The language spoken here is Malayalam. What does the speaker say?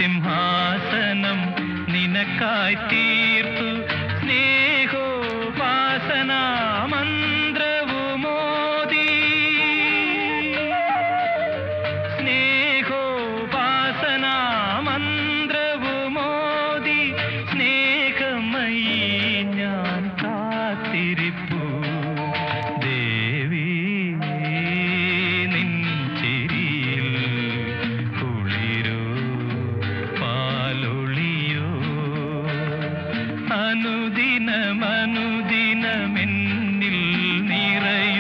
സിംഹാസനം നിനക്കായി തീർത്തു സ്നേഹോപാസന മന്ത്രവുമോദി സ്നേഹോപാസന മന്ത്രവുമോദി സ്നേഹമയി ഞാൻ കാത്തിരിപ്പു ദേവി നിൻ ചിരിയിൽ കുളിരോ പാലൊളിയോ അനുദിനമെന്നിൽ നിറയും